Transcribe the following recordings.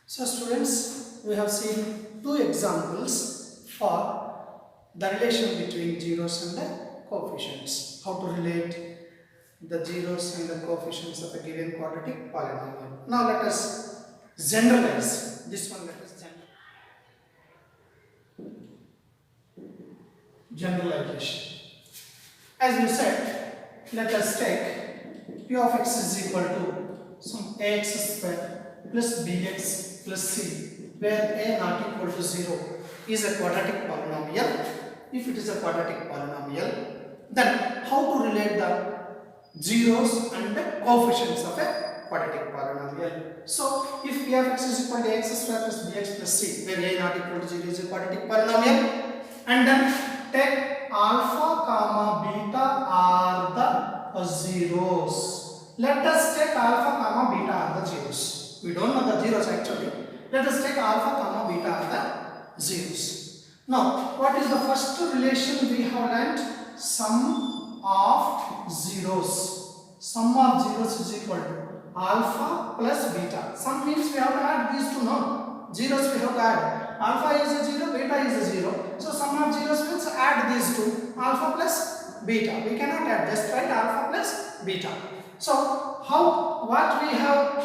So students, we have seen two examples for the relation between zeros and the coefficients. How to relate the zeros and the coefficients of a given quadratic polynomial. Now let us generalize. This one let us generalization. As we said, let us take p of x is equal to some ax square plus bx plus c, where a not equal to 0 is a quadratic polynomial. If it is a quadratic polynomial, then how to relate the zeros and the coefficients of a quadratic polynomial? So, if p of x is equal to x square plus bx plus c, where a not equal to 0 is a quadratic polynomial, and then take alpha comma beta are the zeros. Let us take alpha comma beta are the zeros. We don't know the zeros actually. Let us take alpha comma beta are the zeros. Now, what is the first relation we have learnt? Sum of zeros. Sum of zeros is equal to alpha plus beta. Sum means we have to add these two, no? Zeros we have to add. Alpha is a 0, beta is a 0. So sum of zeros means add these two, alpha plus beta. We cannot add, just write alpha plus beta. So what we have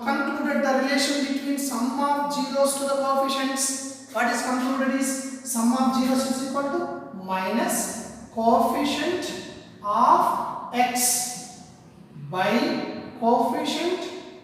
concluded the relation between sum of zeros to the coefficients. What is concluded is sum of zeros is equal to minus coefficient of x by coefficient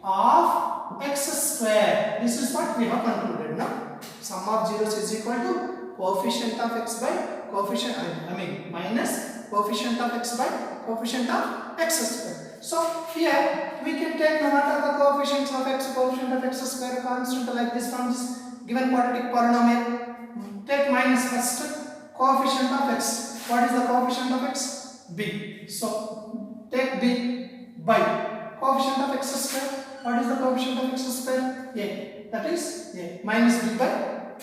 of x square. This is what we have concluded now. Sum of zeros is equal to coefficient of x by coefficient, minus coefficient of x by coefficient of x square. So here we can take no matter the coefficients of x, coefficient of x square constant like this from this given quadratic polynomial. Take minus first coefficient of x. What is the coefficient of x? B. So take b by coefficient of x square. What is the coefficient of x square? A. That is a minus b by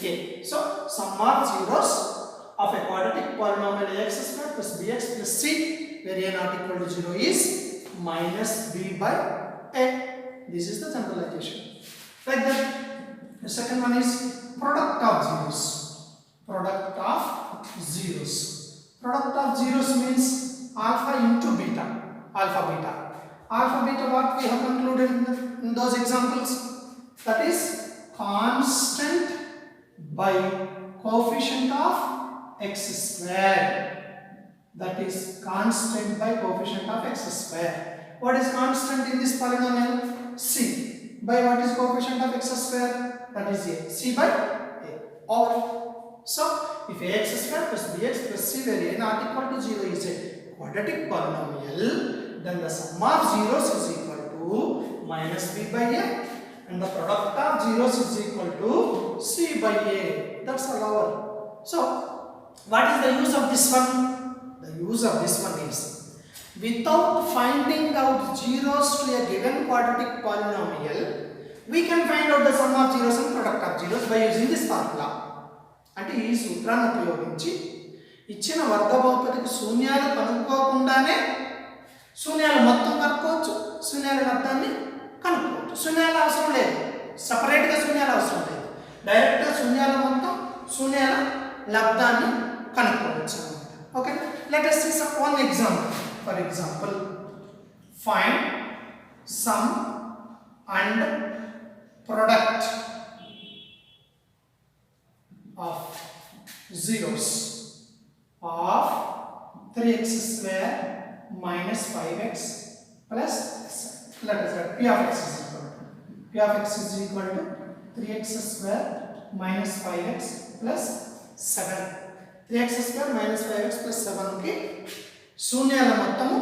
a. So sum of zeros of a quadratic polynomial ax square plus bx plus c, where a not equal to 0 is minus b by a. This is the generalization. Like that. The second one is product of zeros. Product of zeros. Product of zeros means alpha into beta. Alpha beta. Alpha beta, what we have concluded in those examples, that is constant by coefficient of x square. That is constant by coefficient of x square. What is constant in this polynomial? C. By what is coefficient of x square? That is a. C by a. Or so if ax square plus bx plus c, where a not equal to 0 is a quadratic polynomial, then the sum of zeros is equal to minus b by a, and the product of zeros is equal to c by a. That's our. So what is the use of this one? The use of this one is, without finding out zeros to a given quadratic polynomial, we can find out the sum of zeros and product of zeros by using this formula. అంటే ఈ సూత్రాన్ని ఉపయోగించి ఇచ్చిన వర్గ బహుపదికి శూన్యాలు కనుక్కోకుండానే శూన్యాలు మొత్తం కనుక్కోవచ్చు, శూన్యాల లబ్ధాన్ని కనుక్కోవచ్చు. శూన్యాల అవసరం లేదు, సపరేట్గా శూన్యాల అవసరం లేదు, డైరెక్ట్గా శూన్యాల మొత్తం శూన్యాల లబ్ధాన్ని కనుక్కోవచ్చు అన్నమాట. Okay, let us see some one example. For example, find sum and product of zeros of 3x square minus 5x plus 7. Let us write p of x is equal to p of x is equal to 3x square minus 5x plus 7. 3x square minus 5x plus 7 కి శూన్యాల మొత్తము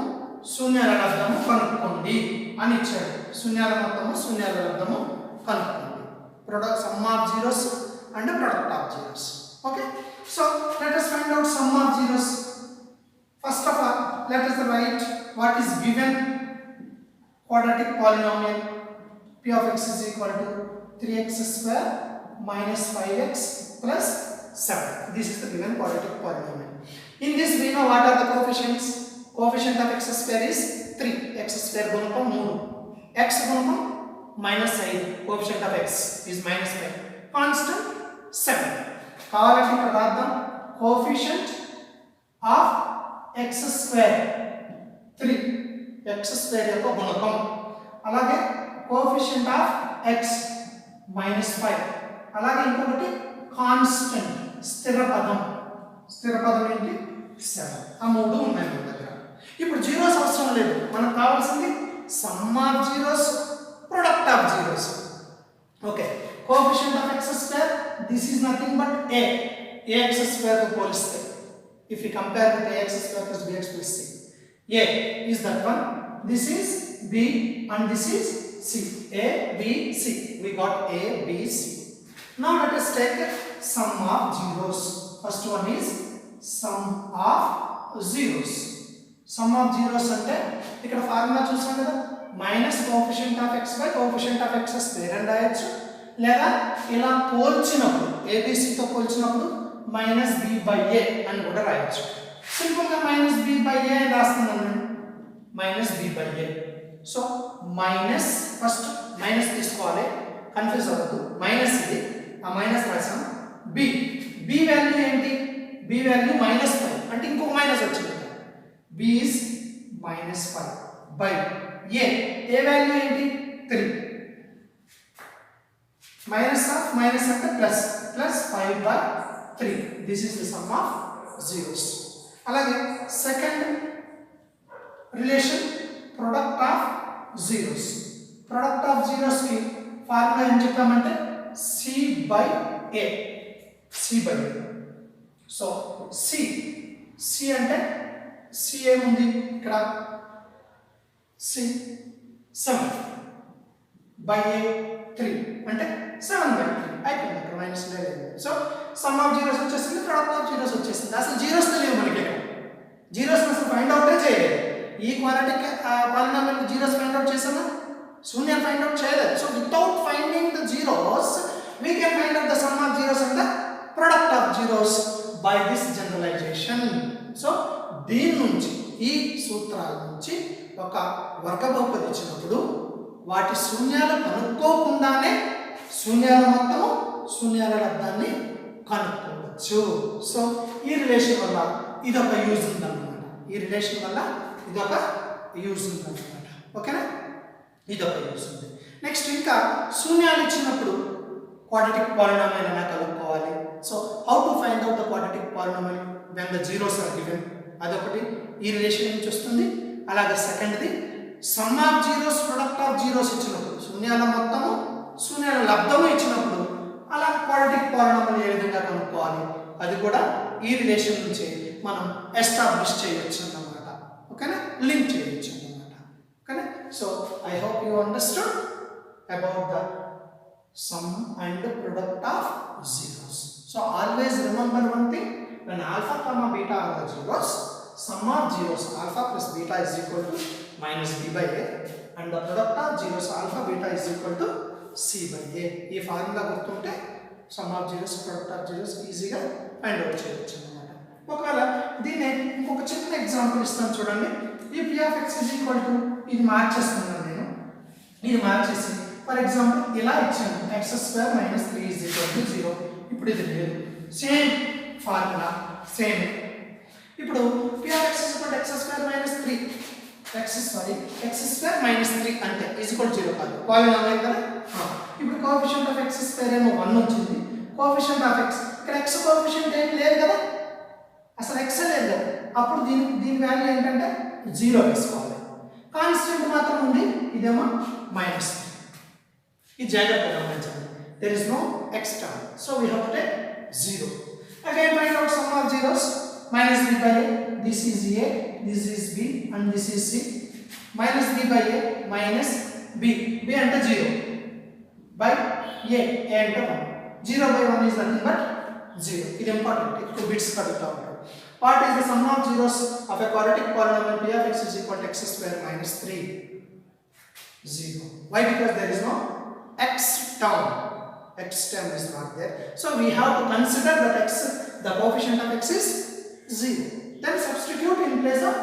శూన్యాల లబ్ధము కనుక్కోండి అని ఇచ్చాడు. శూన్యాల మొత్తము శూన్యాల లబ్ధము కనుక్కోండి. Product some of zeros and the product of zeros. Okay, so let us find out sum of zeros. First of all, let us write what is given quadratic polynomial. P of x is equal to 3x square minus 5x plus 7. This is the given quadratic polynomial. In this we know what are the coefficients. Coefficient of x square is 3. X square gunakam 3. X gunakam minus 5, coefficient of x is minus 5, constant 7. కావాలంటే ఇక్కడ రాద్దాం, coefficient of x square 3, x square యొక్క గుణకం, అలాగే coefficient of x minus 5, అలాగే ఇంకొకటి constant స్థిర పదం ఏంటి 7. ఆ మూడు ఉన్నాయి మన దగ్గర. ఇప్పుడు జీరోస్ అవసరం లేదు, మనకు కావాల్సింది some of zeros, product of zeros. Okay, coefficient of x square, this is nothing but ax square తో పోలిస్తే, if you compare with ax square plus bx plus c, a is that one, this is b and this is c, a b c, we got a b c. Now let us take sum of zeros. First one is sum of zeros. Sum of zeros అంటే ఇక్కడ formula చూసాం కదా, minus coefficient of x by coefficient of x square అని రాయొచ్చు, లేదా ఇలా పోల్చినప్పుడు abc తో పోల్చినప్పుడు మైనస్ b బై a అని కూడా రాయొచ్చు. సింపుల్ గా మైనస్ b బై a అని రాస్తున్నాను నేను, minus b by a. So minus, first minus తీసుకోవాలి, కన్ఫ్యూజ్ అవ్వద్దు, మైనస్ ఇది, ఆ మైనస్ రాసాం. b వాల్యూ ఏంటి, b వాల్యూ మైనస్ 5, అంటే ఇంకొక మైనస్ వచ్చింది, b is minus 5 by a value ఏంటి 3, మైనస్ ఆఫ్ మైనస్ అంటే plus, plus 5 by 3, this is the sum of zeros. అలాగే second relation product of zeros. Product of zeros కి formula ఏం చెప్పామంటే c by a, c by a. So c అంటే c ఏముంది ఇక్కడ, c 7 by a 3 అంటే 7 by 3 అయిపోయింది, ఇక్కడ మైనస్ లేదు. సో సమ్ ఆఫ్ జీరోస్ వచ్చేసింది, ప్రొడక్ట్ ఆఫ్ జీరోస్ వచ్చేసింది. అసలు జీరోస్ తెలియదు మనకి, జీరోస్ అసలు ఫైండ్ అవుటే చేయలేదు. ఈ quadratic polynomial zeros find out చేసామా, శూన్యాన్ని ఫైండ్ అవుట్ చేయలేదు. So without finding the zeros we can find out the sum of zeros and the product of zeros by this generalization. So దీని నుంచి, ఈ సూత్రాల నుంచి ఒక వర్గ బహుపది ఇచ్చినప్పుడు వాటి శూన్యాలు కనుక్కోకుండానే శూన్యాల మొత్తము, శూన్యాల లబ్ధాన్ని కనుక్కోవచ్చు. సో ఈ రిలేషన్ వల్ల ఇదొక యూజ్ ఉందన్నమాట, ఈ రిలేషన్ వల్ల ఇదొక యూజ్ ఉందన్నమాట. ఓకేనా, ఇదొక యూజ్ ఉంది. నెక్స్ట్ ఇంకా శూన్యాలు ఇచ్చినప్పుడు quadratic polynomial ఎలా కనుక్కోవాలి. So how to find out the quadratic polynomial when the zeros are given, అదొకటి ఈ రిలేషన్ నుంచి వస్తుంది. అలాగే సెకండ్ది sum of zeros, product of zeros ఇచ్చినప్పుడు, శూన్యాల మొత్తము శూన్యాల లబ్ధము ఇచ్చినప్పుడు అలా quadratic polynomial ఏ విధంగా కనుక్కోవాలి, అది కూడా ఈ రిలేషన్ నుంచి మనం ఎస్టాబ్లిష్ చేయొచ్చు అన్నమాట. ఓకేనా, లింక్ చేయొచ్చు అన్నమాట. ఓకేనా, so I hope you understood about the sum and product of zeros. So always remember one thing, when alpha comma beta are the zeros, sum of zeros alpha plus beta is equal to minus b by a, and the product of zeros alpha beta is equal to c by a. ఈ formula గుర్తుంటే sum of zeros, product of zeros ఈజీగా find out చేయొచ్చు అన్నమాట. ఒకవేళ దీన్ని ఇంకొక చిన్న example ఇస్తాను చూడండి. ఈ p of x is equal to, ఇది మార్చేస్తున్నాను నేను, ఇది మార్చేసి ఫర్ ఎగ్జాంపుల్ ఇలా ఇచ్చాను, x square minus 3 is equal to 0. ఇప్పుడు ఇది లేదు, సేమ్ ఫార్ములా సేమ్. ఇప్పుడు p of x is equal to x square minus 3, x square minus 3 అంటే is equal to 0 కాదు, పాలినామియల్ కదా. ఇప్పుడు కోఎఫిషియంట్ ఆఫ్ x స్క్వేర్ ఏమో 1 వచ్చింది, కోఎఫిషియంట్ ఆఫ్ x ఇక్కడ x కోఎఫిషియంట్ ఏం లేదు కదా, అసలు x లేదు కదా, అప్పుడు దీని వాల్యూ ఏంటంటే 0 వేసుకోవాలి. కాన్స్టెంట్ మాత్రం ఉంది, ఇదేమో మైనస్. ఈ జాగ్రత్తగా గమనించండి, there is no x term, so we have to take 0. Again find out sum of zeros, minus b by a, this is a, this is b and this is c, minus b by a minus b అంటే 0 by a అంటే 1, 0 by 1 is nothing but 0. ఇది important, ఎక్కువ bits కడుగుతా ఉంటారు. What is the sum of zeros of a quadratic polynomial p of x is equal to x square minus 3? 0. Why? Because there is no x term is not there, so we have to consider that the coefficient of x is 0. Then substitute in place of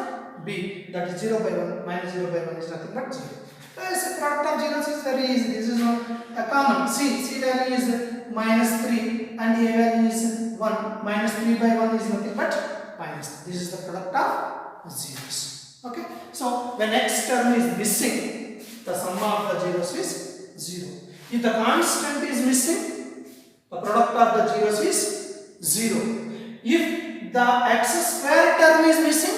b, that is 0 by 1, minus 0 by 1 is nothing but 0. So product of zeros is very easy. This is not a common. C value is -3 and A value is 1. -3 by 1 is nothing but minus. This is the product of zeros. Okay. So when x term is missing, the sum of the zeros is 0. If the constant is missing, the product of the zeros is 0. If the x square term is missing,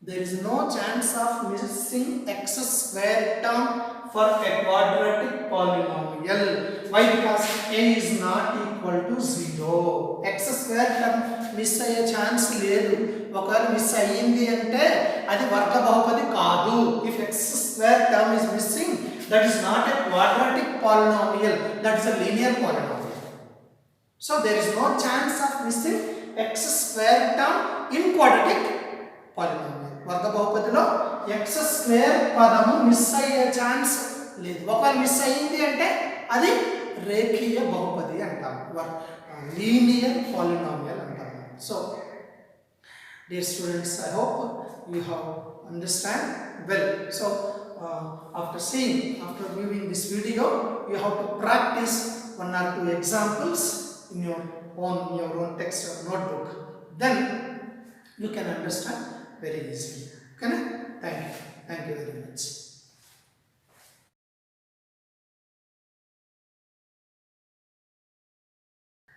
there is no chance of missing x square term for a quadratic polynomial. Why? Because a is not equal to 0. X square term miss అయ్యే chance లేదు. ఒకవేళ miss అయ్యింది అంటే అది వర్గ బహుపది కాదు. If x square term is missing, that is not a quadratic polynomial, that is a linear polynomial. So there is no chance of missing x square term in quadratic polynomial. వర్గ బహుపదిలో x square పదము miss అయ్యే chance లేదు. ఒకవేళ miss అయ్యింది అంటే అది రేఖీయ బహుపది అంటాం, లీనియర్ పాలినామియల్ అంటాం. So dear students, I hope you have understand well. So after viewing this video, you have to practice 1 or 2 examples in your own text or notebook. Then you can understand very easily. Okay? Thank you very much.